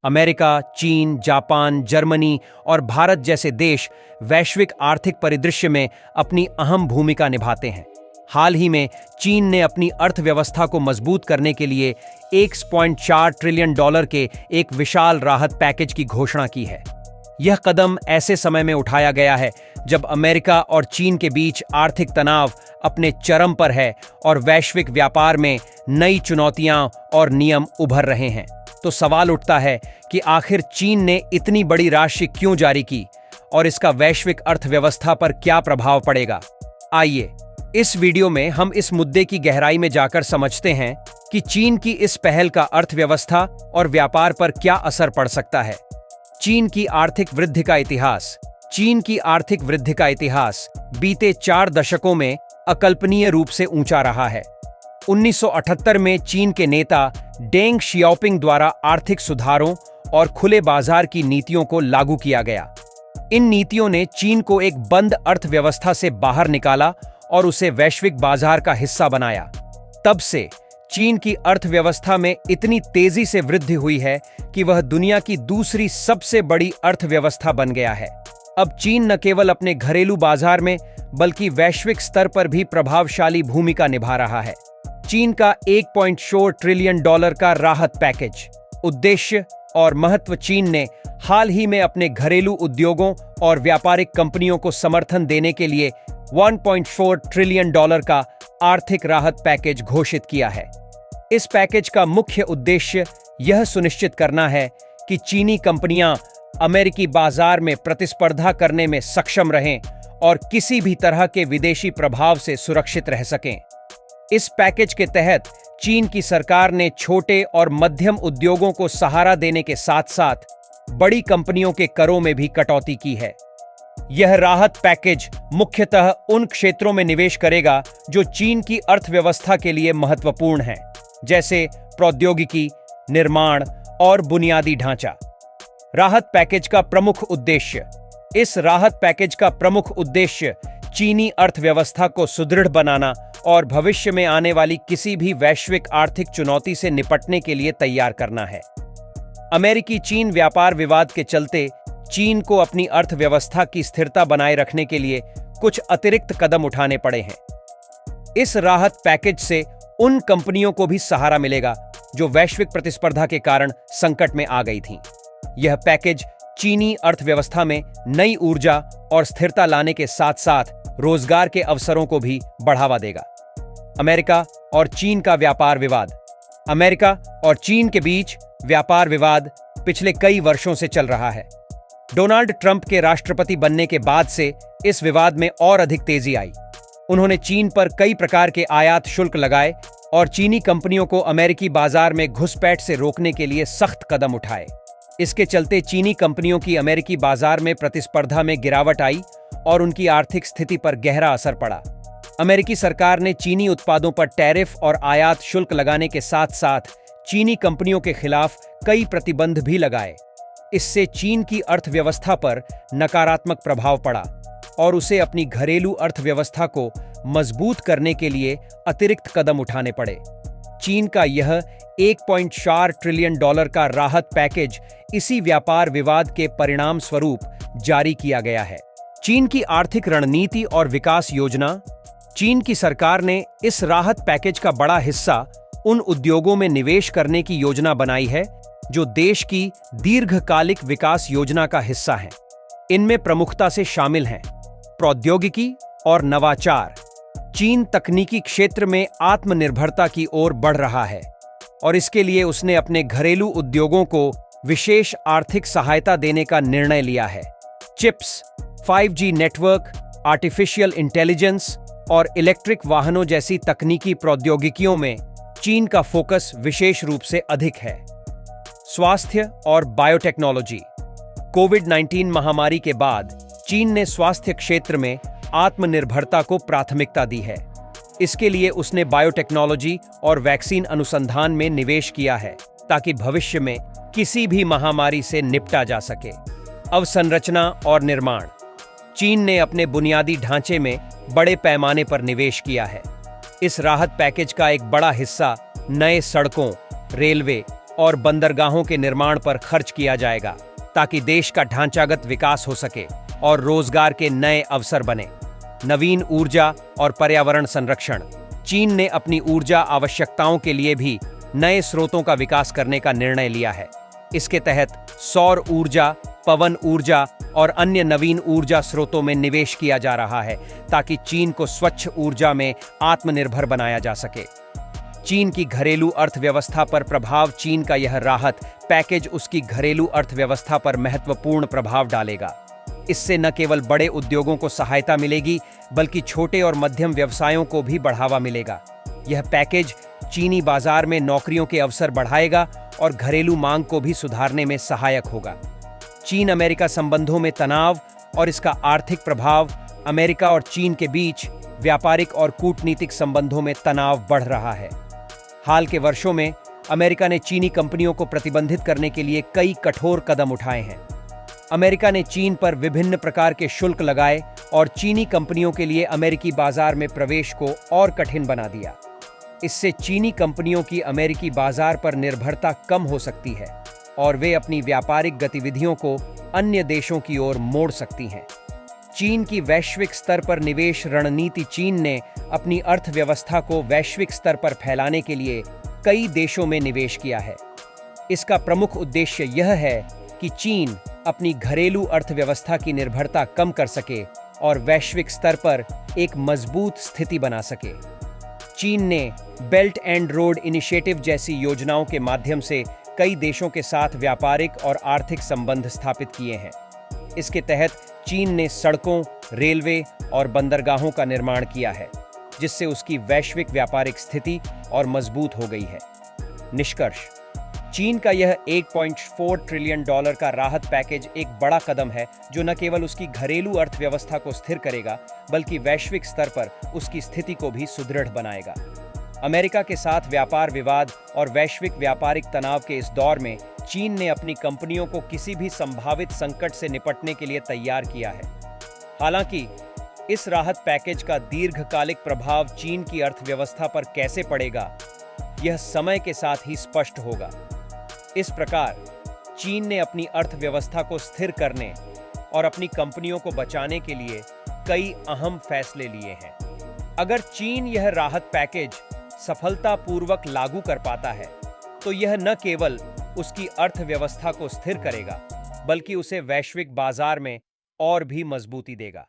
America, चीन, Japan, Germany और भारत जैसे देश वैश्विक आर्थिक परिदृश्य में अपनी अहम भूमिका निभाते हैं। हाल ही में चीन ने अपनी अर्थव्यवस्था को मजबूत करने के लिए $1.4 ट्रिलियन के एक विशाल राहत पैकेज की घोषणा की है। यह कदम ऐसे समय में उठाया गया है जब अमेरिका और चीन के बीच आर्थिक तनाव अपने चरम पर है और वैश्विक व्यापार में नई चुनौतियां और नियम उभर रहे हैं। तो सवाल उठता है कि आखिर चीन ने इतनी बड़ी राशि क्यों जारी की और इसका वैश्विक अर्थव्यवस्था पर क्या प्रभाव पड़ेगा। आइए इस वीडियो में हम इस मुद्दे की गहराई में जाकर समझते हैं कि चीन की इस पहल का अर्थव्यवस्था और व्यापार पर क्या असर पड़ सकता है। चीन की आर्थिक वृद्धि का इतिहास। चीन की आर्थिक वृद्धि का इतिहास बीते 4 दशकों में अकल्पनीय रूप से ऊंचा रहा है। 1978 में चीन के नेता डेंग शियाओपिंग द्वारा आर्थिक सुधारों और खुले बाजार की नीतियों को लागू किया गया। इन नीतियों ने चीन को एक बंद अर्थव्यवस्था से बाहर निकाला और उसे वैश्विक बाजार का हिस्सा बनाया। तब से चीन की अर्थव्यवस्था में इतनी तेजी से वृद्धि हुई है कि वह दुनिया की दूसरी सबसे बड़ी अर्थव्यवस्था बन गया है। अब चीन न केवल अपने घरेलू बाजार में बल्कि वैश्विक स्तर पर भी प्रभावशाली भूमिका निभा रहा है। चीन का $1.4 ट्रिलियन का राहत पैकेज। उद्देश्य और महत्व। चीन ने हाल ही में अपने घरेलू उद्योगों और व्यापारिक कंपनियों को समर्थन देने के लिए $1.4 ट्रिलियन का आर्थिक राहत पैकेज घोषित किया है। इस पैकेज का मुख्य उद्देश्य यह सुनिश्चित करना है कि चीनी कंपनियां अमेरिकी बाजार में प्रतिस्पर्धा करने में सक्षम रहें और किसी भी तरह के विदेशी प्रभाव से सुरक्षित रह सकें। इस पैकेज के तहत चीन की सरकार ने छोटे और मध्यम उद्योगों को सहारा देने के साथ-साथ बड़ी कंपनियों के करों में भी कटौती की है। यह राहत पैकेज मुख्यतः उन क्षेत्रों में निवेश करेगा जो चीन की अर्थव्यवस्था के लिए महत्वपूर्ण हैं, जैसे प्रौद्योगिकी, निर्माण और बुनियादी ढांचा। राहत पैकेज का प्रमुख उद्देश्य। इस राहत पैकेज का प्रमुख उद्देश्य चीनी अर्थव्यवस्था को सुदृढ़ बनाना और भविष्य में आने वाली किसी भी वैश्विक आर्थिक चुनौती से निपटने के लिए तैयार करना है। अमेरिकी चीन व्यापार विवाद के चलते चीन को अपनी अर्थव्यवस्था की स्थिरता बनाए रखने के लिए कुछ अतिरिक्त कदम उठाने पड़े हैं। इस राहत पैकेज से उन कंपनियों को भी सहारा मिलेगा जो वैश्विक प्रतिस्पर्धा के कारण संकट में आ गई थीं। यह पैकेज चीनी अर्थव्यवस्था में नई ऊर्जा और स्थिरता लाने के साथ-साथ रोजगार के अवसरों को भी बढ़ावा देगा। अमेरिका और चीन का व्यापार विवाद। अमेरिका और चीन के बीच व्यापार विवाद पिछले कई वर्षों से चल रहा है। डोनाल्ड ट्रंप के राष्ट्रपति बनने के बाद से इस विवाद में और अधिक तेजी आई। उन्होंने चीन पर कई प्रकार के आयात शुल्क लगाए और चीनी कंपनियों को अमेरिकी बाजार में घुसपैठ से रोकने के लिए सख्त कदम उठाए। इसके चलते चीनी कंपनियों की अमेरिकी बाजार में प्रतिस्पर्धा में गिरावट आई और उनकी आर्थिक स्थिति पर गहरा असर पड़ा। अमेरिकी सरकार ने चीनी उत्पादों पर टैरिफ और आयात शुल्क लगाने के साथ-साथ चीनी कंपनियों के खिलाफ कई प्रतिबंध भी लगाए। इससे चीन की अर्थव्यवस्था पर नकारात्मक प्रभाव पड़ा और उसे अपनी घरेलू अर्थव्यवस्था को मजबूत करने के लिए अतिरिक्त कदम उठाने पड़े। चीन का यह $1.4 ट्रिलियन का राहत पैकेज इसी व्यापार विवाद के परिणाम स्वरूप जारी किया गया है। चीन की आर्थिक रणनीति और विकास योजना। चीन की सरकार ने इस राहत पैकेज का बड़ा हिस्सा उन उद्योगों में निवेश करने की योजना बनाई है जो देश की दीर्घकालिक विकास योजना का हिस्सा हैं। इनमें प्रमुखता से शामिल हैं प्रौद्योगिकी और नवाचार। चीन तकनीकी क्षेत्र में आत्मनिर्भरता की ओर बढ़ रहा है और इसके लिए उसने अपने घरेलू उद्योगों को विशेष आर्थिक सहायता देने का निर्णय लिया है। Chips, 5G network, artificial intelligence और इलेक्ट्रिक वाहनों जैसी तकनीकी प्रौद्योगिकियों में चीन का फोकस विशेष रूप से अधिक है। स्वास्थ्य और बायोटेक्नोलॉजी। कोविड-19 महामारी के बाद चीन ने स्वास्थ्य क्षेत्र में आत्मनिर्भरता को प्राथमिकता दी है। इसके लिए उसने बायोटेक्नोलॉजी और वैक्सीन अनुसंधान में निवेश किया है ताकि भविष्य में किसी भी महामारी से निपटा जा सके। अवसंरचना और निर्माण। चीन ने अपने बुनियादी ढांचे में बड़े पैमाने पर निवेश किया है। इस राहत पैकेज का एक बड़ा हिस्सा नए सड़कों, रेलवे, और बंदरगाहों के निर्माण पर खर्च किया जाएगा ताकि देश का ढांचागत विकास हो सके और रोजगार के नए अवसर बने। नवीन ऊर्जा और पर्यावरण संरक्षण। चीन ने अपनी ऊर्जा आवश्यकताओं के लिए भी नए स्रोतों का विकास करने का निर्णय लिया है। इसके तहत सौर ऊर्जा, पवन ऊर्जा और अन्य नवीन ऊर्जा स्रोतों में निवेश किया जा रहा है ताकि चीन को स्वच्छ ऊर्जा में आत्मनिर्भर बनाया जा सके। चीन की घरेलू अर्थव्यवस्था पर प्रभाव। चीन का यह राहत पैकेज उसकी घरेलू अर्थव्यवस्था पर महत्वपूर्ण प्रभाव डालेगा। इससे न केवल बड़े उद्योगों को सहायता मिलेगी बल्कि छोटे और मध्यम व्यवसायों को भी बढ़ावा मिलेगा। यह पैकेज चीनी बाजार में नौकरियों के अवसर बढ़ाएगा और घरेलू मांग को भी सुधारने में सहायक होगा। चीन अमेरिका संबंधों में तनाव और इसका आर्थिक प्रभाव। अमेरिका और चीन के बीच व्यापारिक और कूटनीतिक संबंधों में तनाव बढ़ रहा है। हाल के वर्षों में अमेरिका ने चीनी कंपनियों को प्रतिबंधित करने के लिए कई कठोर कदम उठाए हैं। अमेरिका ने चीन पर विभिन्न प्रकार के शुल्क लगाए और चीनी कंपनियों के लिए अमेरिकी बाजार में प्रवेश को और कठिन बना दिया। इससे चीनी कंपनियों की अमेरिकी बाजार पर निर्भरता कम हो सकती है और वे अपनी व्यापारिक गतिविधियों को अन्य देशों की ओर मोड़ सकती हैं। चीन की वैश्विक स्तर पर निवेश रणनीति। चीन ने अपनी अर्थव्यवस्था को वैश्विक स्तर पर फैलाने के लिए कई देशों में निवेश किया है। इसका प्रमुख उद्देश्य यह है कि चीन अपनी घरेलू अर्थव्यवस्था की निर्भरता कम कर सके और वैश्विक स्तर पर एक मजबूत स्थिति बना सके। चीन ने बेल्ट एंड रोड इनिशिएटिव जैसी योजनाओं के माध्यम से कई देशों के साथ व्यापारिक और आर्थिक संबंध स्थापित किए हैं। इसके तहत चीन ने सड़कों, रेलवे और बंदरगाहों का निर्माण किया है, जिससे उसकी वैश्विक व्यापारिक स्थिति और मजबूत हो गई है। निष्कर्ष: चीन का यह $1.4 ट्रिलियन का राहत पैकेज एक बड़ा कदम है जो न केवल उसकी घरेलू अर्थव्यवस्था को स्थिर करेगा बल्कि वैश्विक स्तर पर उसकी स्थिति को भी सुदृढ़ बनाएगा। अमेरिका के साथ व्यापार विवाद और वैश्विक व्यापारिक तनाव के इस दौर में चीन ने अपनी कंपनियों को किसी भी संभावित संकट से निपटने के लिए तैयार किया है। हालांकि इस राहत पैकेज का दीर्घकालिक प्रभाव चीन की अर्थव्यवस्था पर कैसे पड़ेगा, यह समय के साथ ही स्पष्ट होगा। इस प्रकार चीन ने अपनी अर्थव्यवस्था को स्थिर करने और अपनी कंपनियों को बचाने के लिए कई अहम फैसले लिए हैं। अगर चीन यह राहत पैकेज सफलतापूर्वक लागू कर पाता है तो यह न केवल उसकी अर्थव्यवस्था को स्थिर करेगा बल्कि उसे वैश्विक बाजार में और भी मजबूती देगा।